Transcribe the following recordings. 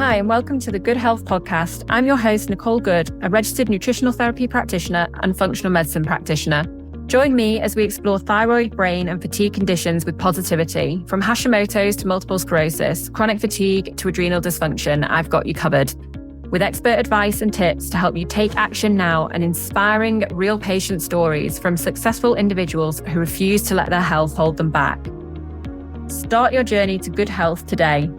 Hi, and welcome to the Good Health Podcast. I'm your host, Nicole Good, a registered nutritional therapy practitioner and functional medicine practitioner. Join me as we explore thyroid, brain, and fatigue conditions with positivity. From Hashimoto's to multiple sclerosis, chronic fatigue to adrenal dysfunction, I've got you covered. With expert advice and tips to help you take action now and inspiring real patient stories from successful individuals who refuse to let their health hold them back. Start your journey to good health today.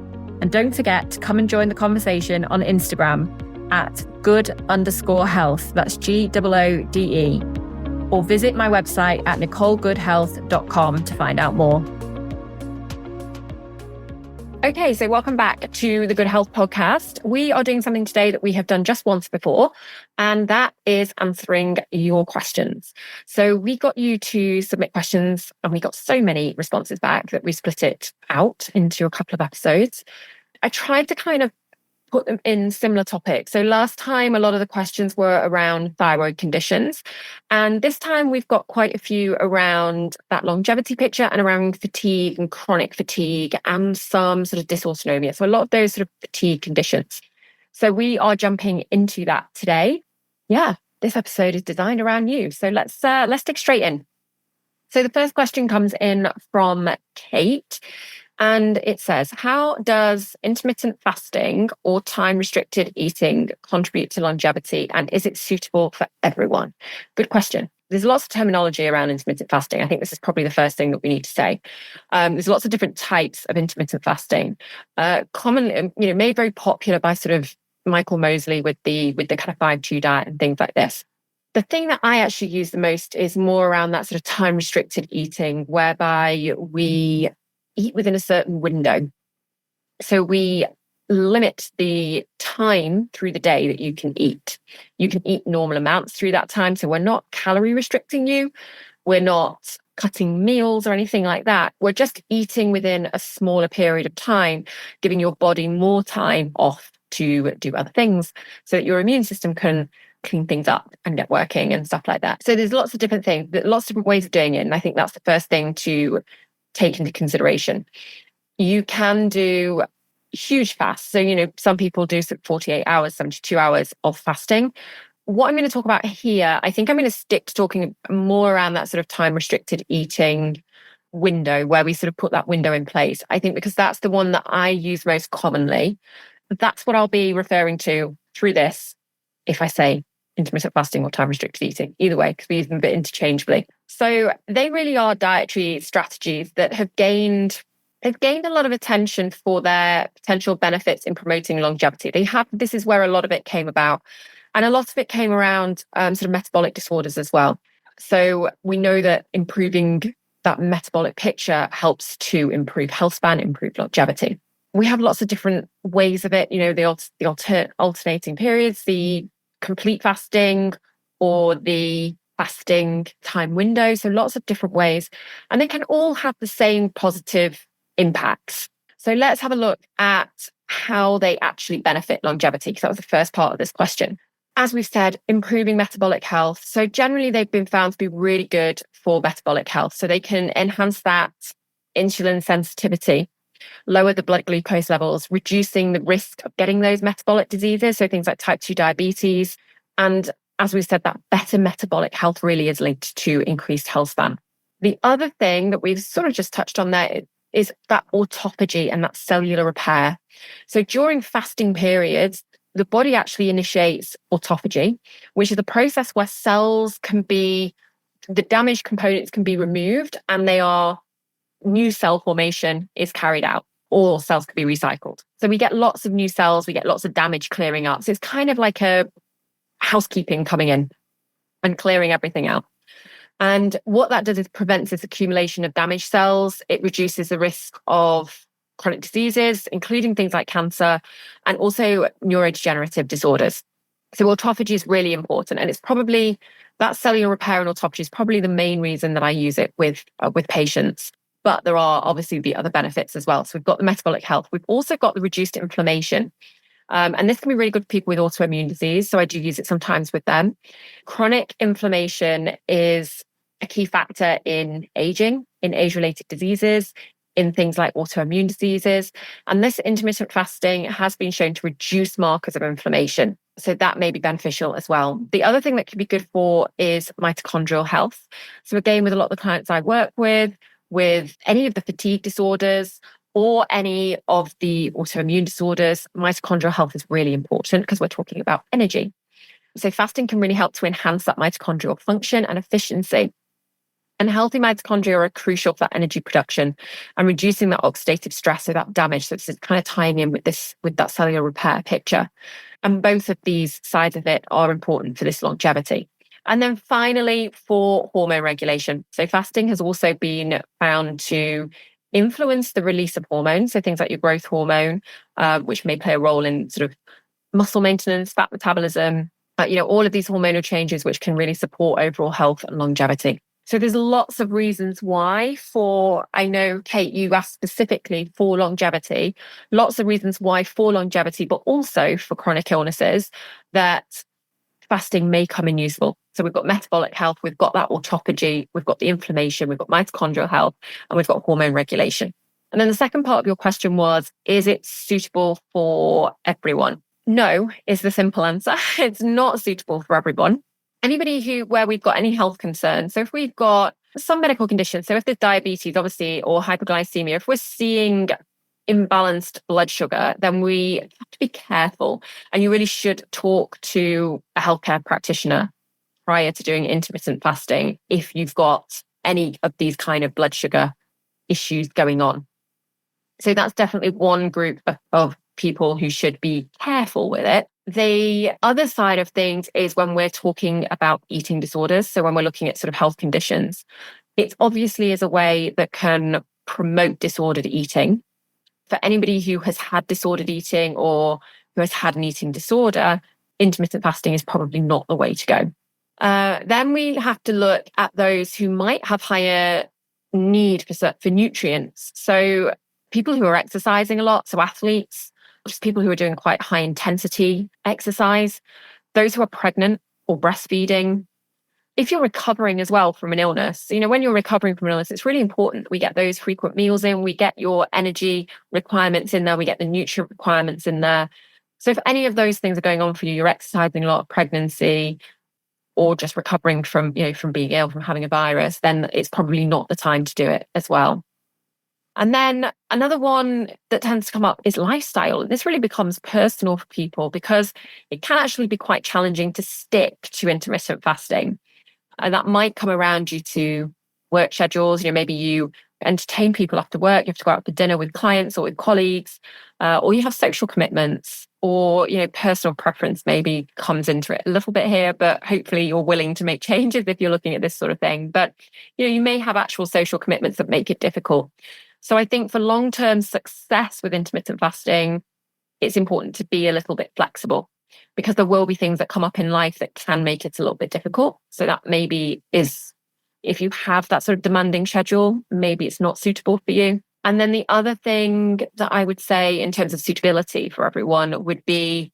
And don't forget to come and join the conversation on Instagram at good_health. That's GOODE. Or visit my website at nicolegoodhealth.com to find out more. Okay, so welcome back to the Good Health Podcast. We are doing something today that we have done just once before, and that is answering your questions. So we got you to submit questions, and we got so many responses back that we split it out into a couple of episodes. I tried to kind of put them in similar topics. So last time, a lot of the questions were around thyroid conditions. And this time we've got quite a few around that longevity picture and around fatigue and chronic fatigue and some sort of dysautonomia. So a lot of those sort of fatigue conditions. So we are jumping into that today. Yeah, this episode is designed around you. So let's dig straight in. So the first question comes in from Kate. And it says, how does intermittent fasting or time-restricted eating contribute to longevity? And is it suitable for everyone? Good question. There's lots of terminology around intermittent fasting. I think this is probably the first thing that we need to say. There's lots of different types of intermittent fasting. Commonly, made very popular by sort of Michael Mosley with the kind of 5-2 diet and things like this. The thing that I actually use the most is more around that sort of time-restricted eating, whereby we eat within a certain window. So we limit the time through the day that you can eat. You can eat normal amounts through that time. So we're not calorie restricting you. We're not cutting meals or anything like that. We're just eating within a smaller period of time, giving your body more time off to do other things so that your immune system can clean things up and get working and stuff like that. So there's lots of different things, lots of different ways of doing it. And I think that's the first thing to take into consideration. You can do huge fasts. So, some people do 48 hours, 72 hours of fasting. What I'm going to talk about here, I think I'm going to stick to talking more around that sort of time restricted eating window where we sort of put that window in place. I think because that's the one that I use most commonly. That's what I'll be referring to through this if I say intermittent fasting or time restricted eating, either way, because we use them a bit interchangeably. So they really are dietary strategies that have gained a lot of attention for their potential benefits in promoting longevity. This is where a lot of it came about. And a lot of it came around sort of metabolic disorders as well. So we know that improving that metabolic picture helps to improve healthspan, improve longevity. We have lots of different ways of it, the alternating periods, the complete fasting or the fasting time window. So lots of different ways, and they can all have the same positive impacts. So let's have a look at how they actually benefit longevity, because that was the first part of this question. As we've said, improving metabolic health. So generally they've been found to be really good for metabolic health. So they can enhance that insulin sensitivity, lower the blood glucose levels, reducing the risk of getting those metabolic diseases. So things like type 2 diabetes. And as we said, that better metabolic health really is linked to increased health span. The other thing that we've sort of just touched on there is that autophagy and that cellular repair. So during fasting periods, the body actually initiates autophagy, which is a process where the damaged components can be removed and new cell formation is carried out. All cells can be recycled. So we get lots of new cells, we get lots of damage clearing up. So it's kind of like a housekeeping coming in and clearing everything out. And what that does is prevents this accumulation of damaged cells. It reduces the risk of chronic diseases, including things like cancer and also neurodegenerative disorders. So autophagy is really important. And it's probably that cellular repair and autophagy is probably the main reason that I use it with patients. But there are obviously the other benefits as well. So we've got the metabolic health. We've also got the reduced inflammation. And this can be really good for people with autoimmune disease. So I do use it sometimes with them. Chronic inflammation is a key factor in aging, in age-related diseases, in things like autoimmune diseases. And this intermittent fasting has been shown to reduce markers of inflammation. So that may be beneficial as well. The other thing that could be good for is mitochondrial health. So again, with a lot of the clients I work with any of the fatigue disorders or any of the autoimmune disorders, mitochondrial health is really important because we're talking about energy. So fasting can really help to enhance that mitochondrial function and efficiency. And healthy mitochondria are crucial for energy production and reducing that oxidative stress, so that damage. So it's kind of tying in with that cellular repair picture. And both of these sides of it are important for this longevity. And then finally, for hormone regulation. So fasting has also been found to influence the release of hormones. So things like your growth hormone, which may play a role in sort of muscle maintenance, fat metabolism, all of these hormonal changes, which can really support overall health and longevity. So there's lots of reasons why I know, Kate, you asked specifically for longevity, lots of reasons why for longevity, but also for chronic illnesses that fasting may come in useful. So we've got metabolic health, we've got that autophagy, we've got the inflammation, we've got mitochondrial health, and we've got hormone regulation. And then the second part of your question was, is it suitable for everyone? No, is the simple answer. It's not suitable for everyone. Anybody where we've got any health concerns, so if we've got some medical conditions, so if there's diabetes, obviously, or hypoglycemia, if we're seeing imbalanced blood sugar, then we have to be careful. And you really should talk to a healthcare practitioner prior to doing intermittent fasting if you've got any of these kind of blood sugar issues going on. So that's definitely one group of people who should be careful with it. The other side of things is when we're talking about eating disorders. So when we're looking at sort of health conditions, it obviously is a way that can promote disordered eating. For anybody who has had disordered eating or who has had an eating disorder, intermittent fasting is probably not the way to go. Then we have to look at those who might have higher need for nutrients. So people who are exercising a lot, so athletes, just people who are doing quite high intensity exercise, those who are pregnant or breastfeeding. If you're recovering as well from an illness, when you're recovering from an illness, it's really important that we get those frequent meals in, we get your energy requirements in there, we get the nutrient requirements in there. So if any of those things are going on for you, you're exercising a lot, pregnancy, or just recovering from being ill, from having a virus, then it's probably not the time to do it as well. And then another one that tends to come up is lifestyle. And this really becomes personal for people because it can actually be quite challenging to stick to intermittent fasting. And that might come around due to work schedules. Maybe you entertain people after work, you have to go out for dinner with clients or with colleagues, or you have social commitments, or personal preference maybe comes into it a little bit here, but hopefully you're willing to make changes if you're looking at this sort of thing. But you may have actual social commitments that make it difficult. So I think for long-term success with intermittent fasting, it's important to be a little bit flexible because there will be things that come up in life that can make it a little bit difficult. So that maybe is, if you have that sort of demanding schedule, maybe it's not suitable for you. And then the other thing that I would say in terms of suitability for everyone would be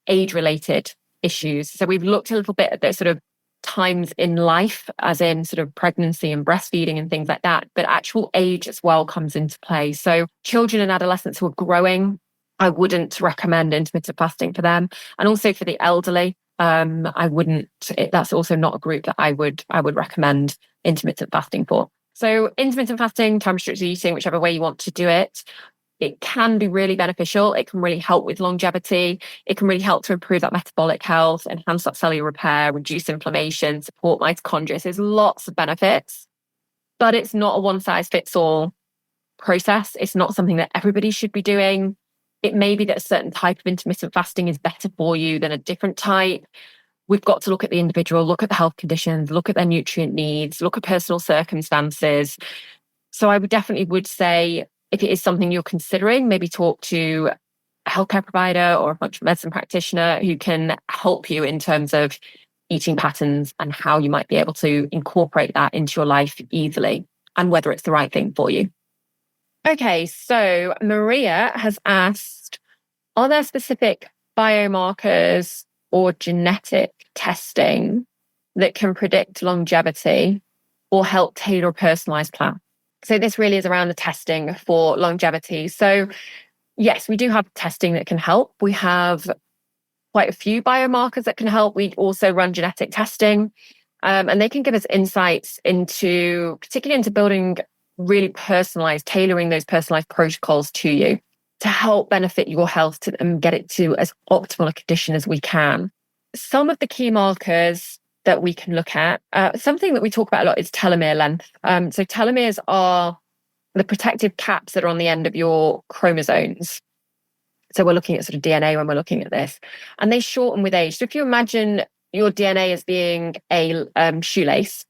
age-related issues. So we've looked a little bit at those sort of times in life, as in sort of pregnancy and breastfeeding and things like that, but actual age as well comes into play. So children and adolescents who are growing, I wouldn't recommend intermittent fasting for them. And also for the elderly, I wouldn't, that's also not a group that I would recommend intermittent fasting for. So intermittent fasting, time restricted eating, whichever way you want to do it, it can be really beneficial. It can really help with longevity. It can really help to improve that metabolic health, enhance that cellular repair, reduce inflammation, support mitochondria. So there's lots of benefits, but it's not a one-size-fits-all process. It's not something that everybody should be doing. It may be that a certain type of intermittent fasting is better for you than a different type. We've got to look at the individual, look at the health conditions, look at their nutrient needs, look at personal circumstances. So I would say, if it is something you're considering, maybe talk to a healthcare provider or a functional medicine practitioner who can help you in terms of eating patterns and how you might be able to incorporate that into your life easily and whether it's the right thing for you. Okay, so Maria has asked, are there specific biomarkers or genetic testing that can predict longevity or help tailor a personalised plan? So this really is around the testing for longevity. So yes, we do have testing that can help. We have quite a few biomarkers that can help. We also run genetic testing, and they can give us insights into, particularly into building really personalized, tailoring those personalized protocols to you to help benefit your health and get it to as optimal a condition as we can. Some of the key markers that we can look at, something that we talk about a lot is telomere length. So telomeres are the protective caps that are on the end of your chromosomes. So we're looking at sort of DNA when we're looking at this, and they shorten with age. So if you imagine your DNA as being a shoelace,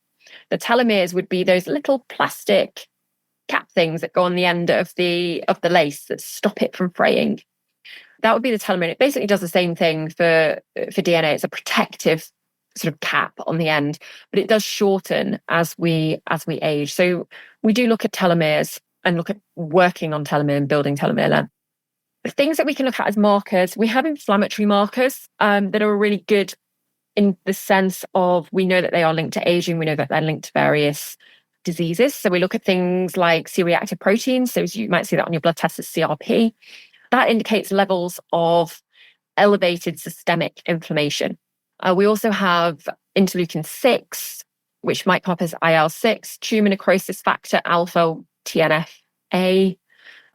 the telomeres would be those little plastic cap things that go on the end of the lace that stop it from fraying. That would be the telomere. It basically does the same thing for DNA. It's a protective sort of cap on the end, but it does shorten as we age. So we do look at telomeres and look at working on telomere and building telomere length. The things that we can look at as markers, we have inflammatory markers that are really good in the sense of we know that they are linked to aging. We know that they're linked to various diseases. So we look at things like C-reactive proteins. So you might see that on your blood test as CRP. That indicates levels of elevated systemic inflammation. We also have interleukin 6, which might come up as IL-6, tumor necrosis factor alpha, TNF-A.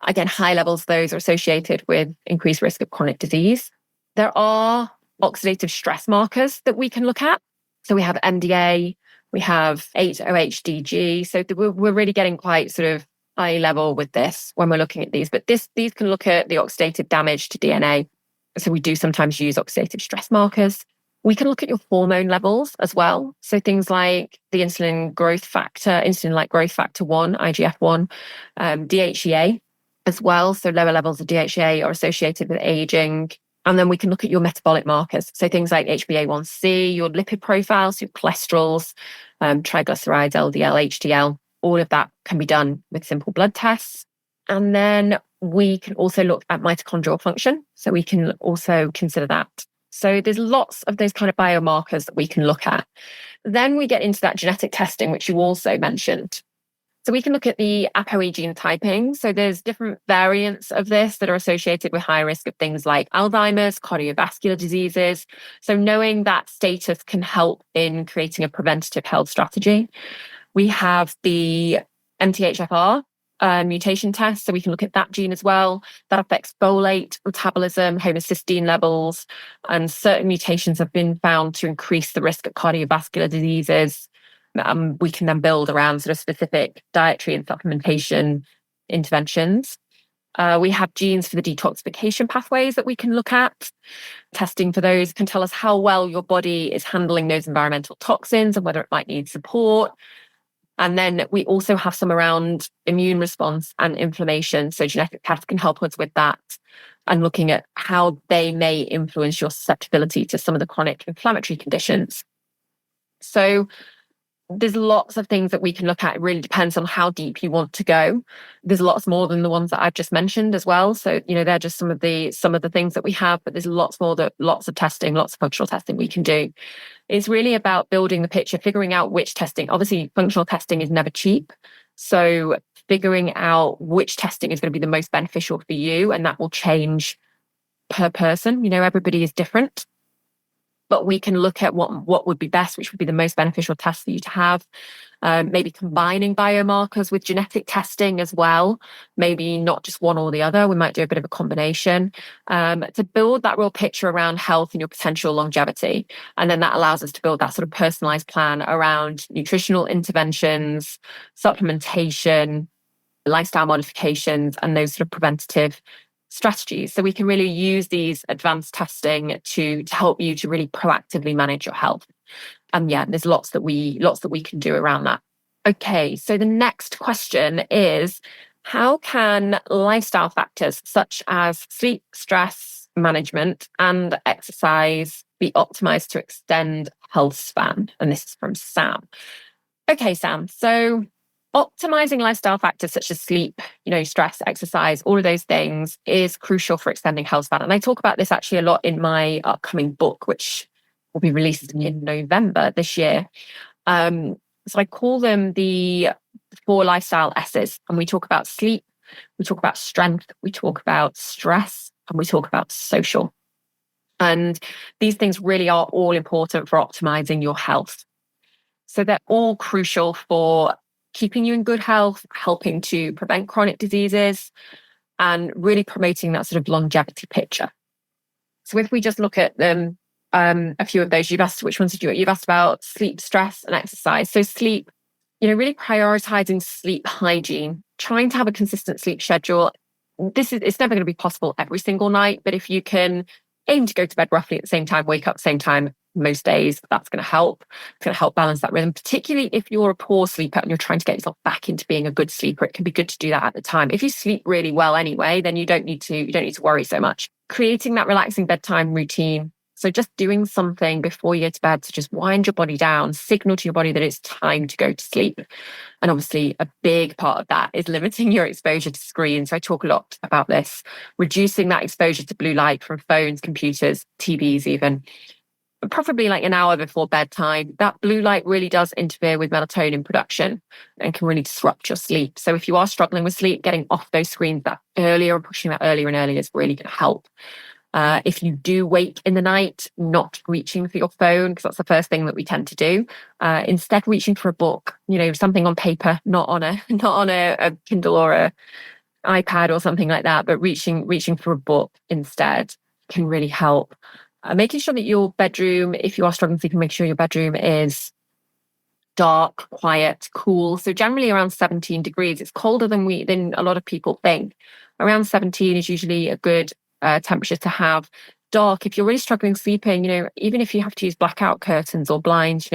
Again, high levels of those are associated with increased risk of chronic disease. There are oxidative stress markers that we can look at. So we have MDA, we have 8-OHDG. So we're really getting quite sort of high level with this when we're looking at these. But these can look at the oxidative damage to DNA. So we do sometimes use oxidative stress markers. We can look at your hormone levels as well. So things like the insulin-like growth factor 1, IGF-1, DHEA as well. So lower levels of DHEA are associated with aging. And then we can look at your metabolic markers. So things like HbA1c, your lipid profiles, your cholesterols, triglycerides, LDL, HDL, all of that can be done with simple blood tests. And then we can also look at mitochondrial function. So we can also consider that. So there's lots of those kind of biomarkers that we can look at. Then we get into that genetic testing, which you also mentioned. So we can look at the ApoE genotyping. So there's different variants of this that are associated with high risk of things like Alzheimer's, cardiovascular diseases. So knowing that status can help in creating a preventative health strategy. We have the MTHFR mutation test. So we can look at that gene as well. That affects folate metabolism, homocysteine levels, and certain mutations have been found to increase the risk of cardiovascular diseases. We can then build around sort of specific dietary and supplementation interventions. We have genes for the detoxification pathways that we can look at. Testing for those can tell us how well your body is handling those environmental toxins and whether it might need support. And then we also have some around immune response and inflammation. So genetic tests can help us with that and looking at how they may influence your susceptibility to some of the chronic inflammatory conditions. So there's lots of things that we can look at. It really depends on how deep you want to go. There's lots more than the ones that I've just mentioned as well. So, they're just some of the things that we have, but there's lots more, lots of testing, lots of functional testing we can do. It's really about building the picture, figuring out which testing. Obviously, functional testing is never cheap. So figuring out which testing is going to be the most beneficial for you, and that will change per person. Everybody is different. But we can look at what would be best, which would be the most beneficial test for you to have. Maybe combining biomarkers with genetic testing as well. Maybe not just one or the other. We might do a bit of a combination to build that real picture around health and your potential longevity. And then that allows us to build that sort of personalized plan around nutritional interventions, supplementation, lifestyle modifications, and those sort of preventative strategies. So we can really use these advanced testing to help you to really proactively manage your health. And there's lots that we can do around that. Okay, so the next question is, how can lifestyle factors such as sleep, stress management, and exercise be optimized to extend health span? And this is from Sam. Okay, Sam. So optimizing lifestyle factors such as sleep, stress, exercise, all of those things is crucial for extending health span. And I talk about this actually a lot in my upcoming book, which will be released in November this year. So I call them the 4 lifestyle S's. And we talk about sleep, we talk about strength, we talk about stress, and we talk about social. And these things really are all important for optimizing your health. So they're all crucial for keeping you in good health, helping to prevent chronic diseases, and really promoting that sort of longevity picture. So if we just look at them, a few of those, you've asked which ones did you? You've asked about sleep, stress, and exercise. So sleep, really prioritizing sleep hygiene, trying to have a consistent sleep schedule. It's never going to be possible every single night, but if you can aim to go to bed roughly at the same time, wake up at the same time most days, that's going to help. It's going to help balance that rhythm, particularly if you're a poor sleeper and you're trying to get yourself back into being a good sleeper. It can be good to do that at the time. If you sleep really well anyway, then you don't need to worry so much. Creating that relaxing bedtime routine. So just doing something before you go to bed to just wind your body down, signal to your body that it's time to go to sleep. And obviously a big part of that is limiting your exposure to screens. So I talk a lot about this, reducing that exposure to blue light from phones, computers, TVs even. But preferably like an hour before bedtime. That blue light really does interfere with melatonin production and can really disrupt your sleep. So if you are struggling with sleep, getting off those screens that earlier and pushing that earlier and earlier is really going to help. If you do wake in the night, not reaching for your phone, because that's the first thing that we tend to do. Instead, reaching for a book, something on paper, not on a Kindle or a iPad or something like that, but reaching for a book instead can really help. Making sure that your bedroom, if you are struggling sleeping, make sure your bedroom is dark, quiet, cool. So generally around 17 degrees. It's colder than a lot of people think. Around 17 is usually a good temperature to have. Dark, if you're really struggling sleeping, even if you have to use blackout curtains or blinds,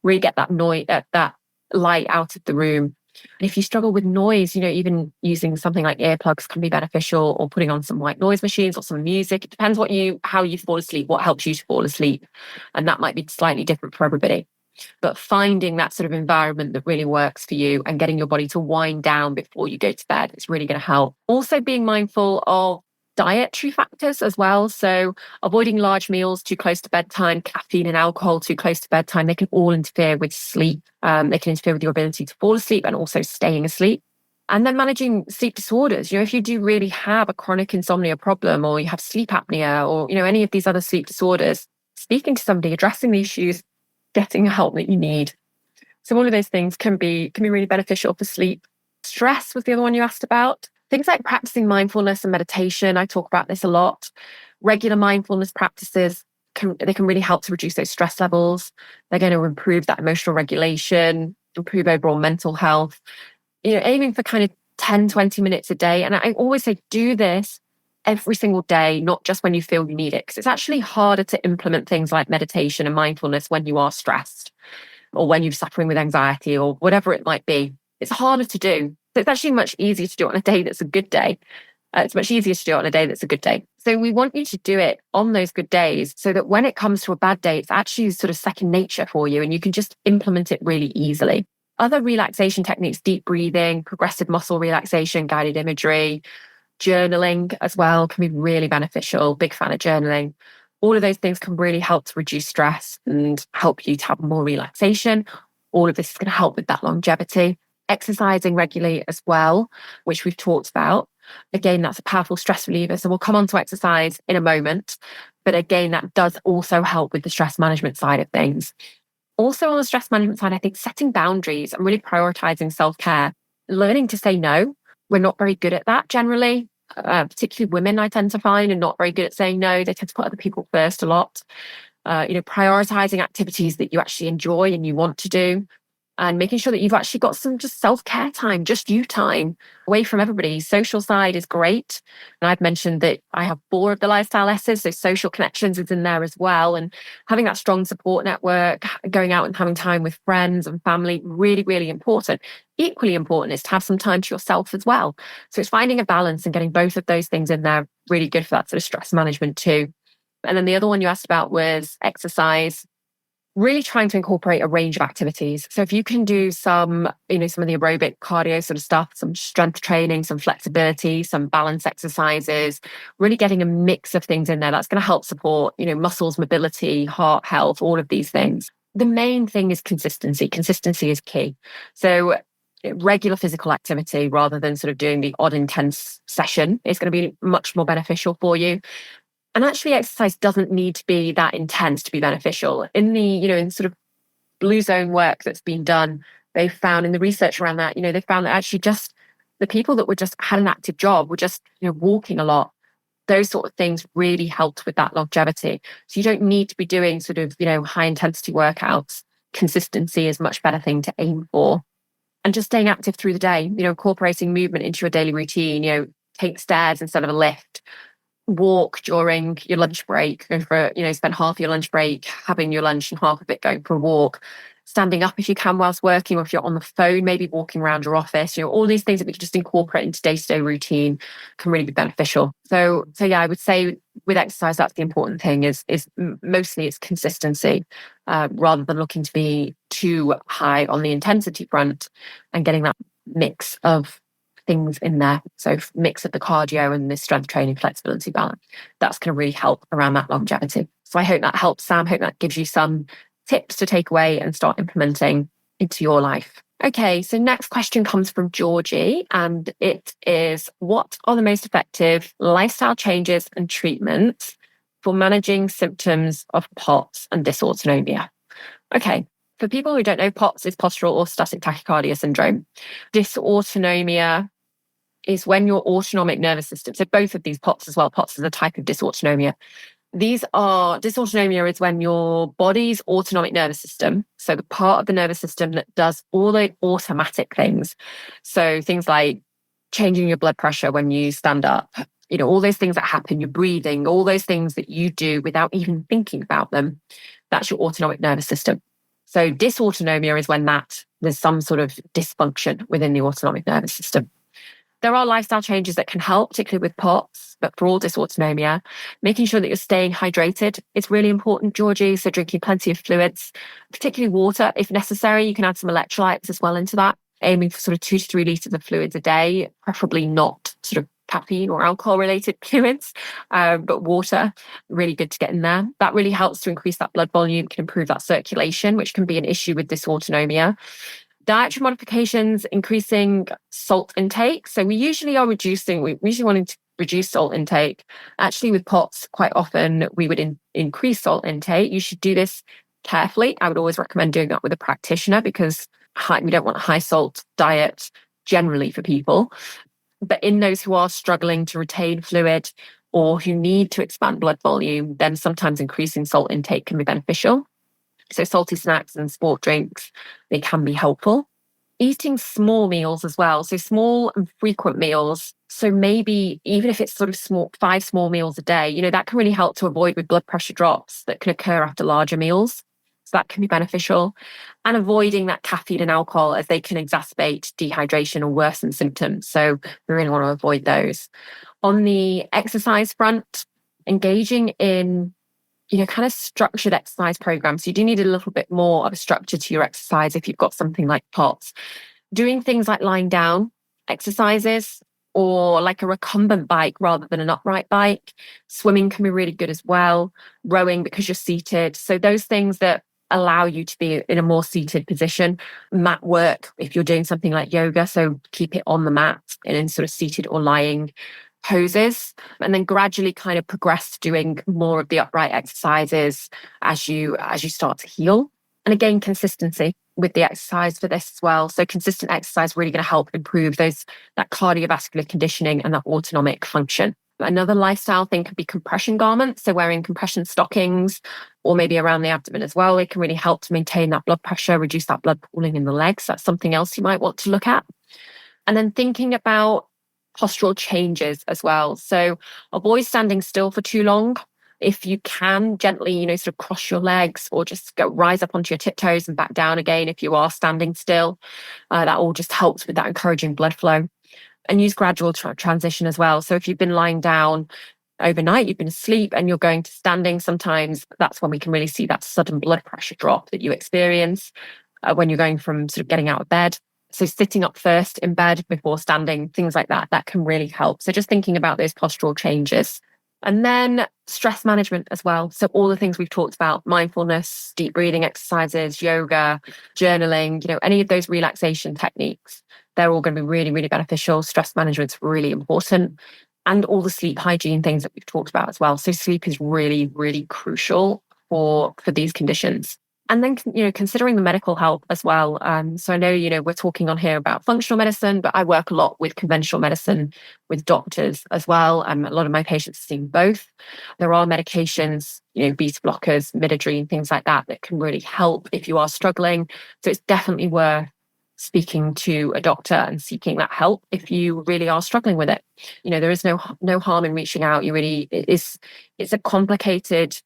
really get that noise, that light out of the room. And if you struggle with noise, even using something like earplugs can be beneficial, or putting on some white noise machines or some music. It depends how you fall asleep, what helps you to fall asleep. And that might be slightly different for everybody. But finding that sort of environment that really works for you and getting your body to wind down before you go to bed is really going to help. Also being mindful of dietary factors as well. So avoiding large meals too close to bedtime, caffeine and alcohol too close to bedtime, they can all interfere with sleep. They can interfere with your ability to fall asleep and also staying asleep. And then managing sleep disorders. If you do really have a chronic insomnia problem, or you have sleep apnea, or, any of these other sleep disorders, speaking to somebody, addressing the issues, getting the help that you need. So all of those things can be really beneficial for sleep. Stress was the other one you asked about. Things like practicing mindfulness and meditation. I talk about this a lot. Regular mindfulness practices can really help to reduce those stress levels. They're going to improve that emotional regulation, improve overall mental health. Aiming for kind of 10, 20 minutes a day. And I always say, do this every single day, not just when you feel you need it. Because it's actually harder to implement things like meditation and mindfulness when you are stressed, or when you're suffering with anxiety, or whatever it might be. It's harder to do. So it's actually much easier to do it on a day that's a good day. It's much easier to do it on a day that's a good day. So we want you to do it on those good days, so that when it comes to a bad day, it's actually sort of second nature for you and you can just implement it really easily. Other relaxation techniques, deep breathing, progressive muscle relaxation, guided imagery, journaling as well can be really beneficial. Big fan of journaling. All of those things can really help to reduce stress and help you to have more relaxation. All of this is going to help with that longevity. Exercising regularly as well, which we've talked about. Again, that's a powerful stress reliever. So we'll come on to exercise in a moment. But again, that does also help with the stress management side of things. Also on the stress management side, I think setting boundaries and really prioritizing self-care, learning to say no. We're not very good at that generally, particularly women I tend to find are not very good at saying no. They tend to put other people first a lot. Prioritizing activities that you actually enjoy and you want to do. And making sure that you've actually got some just self-care time, just you time, away from everybody. Social side is great. And I've mentioned that I have 4 of the lifestyle S's, so social connections is in there as well. And having that strong support network, going out and having time with friends and family, really, really important. Equally important is to have some time to yourself as well. So it's finding a balance and getting both of those things in there, really good for that sort of stress management too. And then the other one you asked about was exercise. Really trying to incorporate a range of activities. So if you can do some of the aerobic cardio sort of stuff, some strength training, some flexibility, some balance exercises, really getting a mix of things in there, that's going to help support, muscles, mobility, heart health, all of these things. The main thing is consistency. Consistency is key. So regular physical activity rather than sort of doing the odd intense session is going to be much more beneficial for you. And actually exercise doesn't need to be that intense to be beneficial. In the, in sort of blue zone work that's been done, they found in the research around that, they found that actually just the people that were just had an active job were just, walking a lot. Those sort of things really helped with that longevity. So you don't need to be doing sort of, high intensity workouts. Consistency is a much better thing to aim for. And just staying active through the day, incorporating movement into your daily routine, take stairs instead of a lift, walk during your lunch break, go for, spend half your lunch break having your lunch and half of it going for a walk, standing up if you can whilst working, or if you're on the phone, maybe walking around your office, all these things that we can just incorporate into day-to-day routine can really be beneficial. So yeah, I would say with exercise, that's the important thing is mostly it's consistency, rather than looking to be too high on the intensity front, and getting that mix of things in there. So mix of the cardio and the strength training flexibility balance. That's going to really help around that longevity. So I hope that helps, Sam. Hope that gives you some tips to take away and start implementing into your life. Okay, so next question comes from Georgie, and it is, what are the most effective lifestyle changes and treatments for managing symptoms of POTS and dysautonomia? Okay, for people who don't know, POTS is postural orthostatic tachycardia syndrome. Dysautonomia is when your autonomic nervous system, so both of these POTS as well, POTS is a type of dysautonomia. Dysautonomia is when your body's autonomic nervous system, so the part of the nervous system that does all the automatic things, so things like changing your blood pressure when you stand up, all those things that happen, your breathing, all those things that you do without even thinking about them, that's your autonomic nervous system. So dysautonomia is when there's some sort of dysfunction within the autonomic nervous system. There are lifestyle changes that can help, particularly with POTS, but for all dysautonomia, making sure that you're staying hydrated is really important, Georgie. So drinking plenty of fluids, particularly water. If necessary, you can add some electrolytes as well into that, aiming for sort of 2 to 3 litres of fluids a day, preferably not sort of caffeine or alcohol related fluids, but water, really good to get in there. That really helps to increase that blood volume, can improve that circulation, which can be an issue with dysautonomia. Dietary modifications, increasing salt intake. So we usually wanting to reduce salt intake. Actually, with POTS, quite often we would increase salt intake. You should do this carefully. I would always recommend doing that with a practitioner, because we don't want a high salt diet generally for people. But in those who are struggling to retain fluid or who need to expand blood volume, then sometimes increasing salt intake can be beneficial. So salty snacks and sport drinks, they can be helpful. Eating small meals as well. So small and frequent meals. So maybe even if it's sort of 5 small meals a day, that can really help to avoid with blood pressure drops that can occur after larger meals. So that can be beneficial. And avoiding that caffeine and alcohol, as they can exacerbate dehydration or worsen symptoms. So we really want to avoid those. On the exercise front, engaging in kind of structured exercise programs. You do need a little bit more of a structure to your exercise if you've got something like POTS. Doing things like lying down exercises, or like a recumbent bike rather than an upright bike. Swimming can be really good as well. Rowing because you're seated. So those things that allow you to be in a more seated position. Mat work if you're doing something like yoga. So keep it on the mat and in sort of seated or lying poses, and then gradually kind of progress to doing more of the upright exercises as you start to heal. And again, consistency with the exercise for this as well. So consistent exercise really going to help improve that cardiovascular conditioning and that autonomic function. Another lifestyle thing could be compression garments. So wearing compression stockings, or maybe around the abdomen as well. It can really help to maintain that blood pressure, reduce that blood pooling in the legs. That's something else you might want to look at. And then thinking about postural changes as well. So avoid standing still for too long. If you can, gently, sort of cross your legs, or just rise up onto your tiptoes and back down again if you are standing still. That all just helps with that encouraging blood flow. And use gradual transition as well. So if you've been lying down overnight, you've been asleep and you're going to standing, sometimes that's when we can really see that sudden blood pressure drop that you experience when you're going from sort of getting out of bed. So sitting up first in bed before standing, things like that, that can really help. So just thinking about those postural changes And then stress management as well. So all the things we've talked about, mindfulness, deep breathing exercises, yoga, journaling, any of those relaxation techniques, they're all going to be really, really beneficial. Stress management's really important. And all the sleep hygiene things that we've talked about as well. So sleep is really, really crucial for these conditions. And then, considering the medical help as well. So I know, we're talking on here about functional medicine, but I work a lot with conventional medicine with doctors as well. A lot of my patients have seen both. There are medications, beta blockers, midodrine, things like that can really help if you are struggling. So it's definitely worth speaking to a doctor and seeking that help if you really are struggling with it. There is no harm in reaching out. It's a complicated,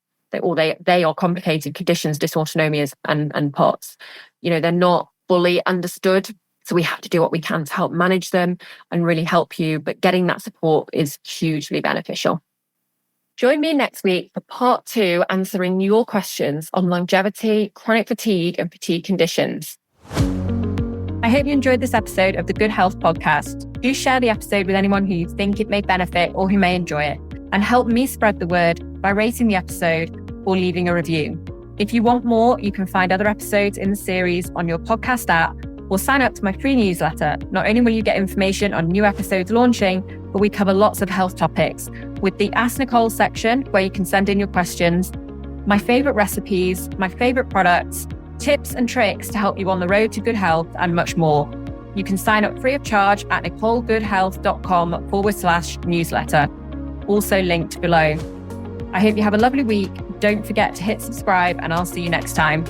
or they are complicated conditions, dysautonomias and POTS. They're not fully understood. So we have to do what we can to help manage them and really help you. But getting that support is hugely beneficial. Join me next week for part 2, answering your questions on longevity, chronic fatigue, and fatigue conditions. I hope you enjoyed this episode of the Good Health Podcast. Do share the episode with anyone who you think it may benefit or who may enjoy it, and help me spread the word by rating the episode or leaving a review. If you want more, you can find other episodes in the series on your podcast app or sign up to my free newsletter. Not only will you get information on new episodes launching, but we cover lots of health topics with the Ask Nicole section where you can send in your questions, my favorite recipes, my favorite products, tips and tricks to help you on the road to good health, and much more. You can sign up free of charge at nicolegoodhealth.com/newsletter. Also linked below. I hope you have a lovely week. Don't forget to hit subscribe, and I'll see you next time.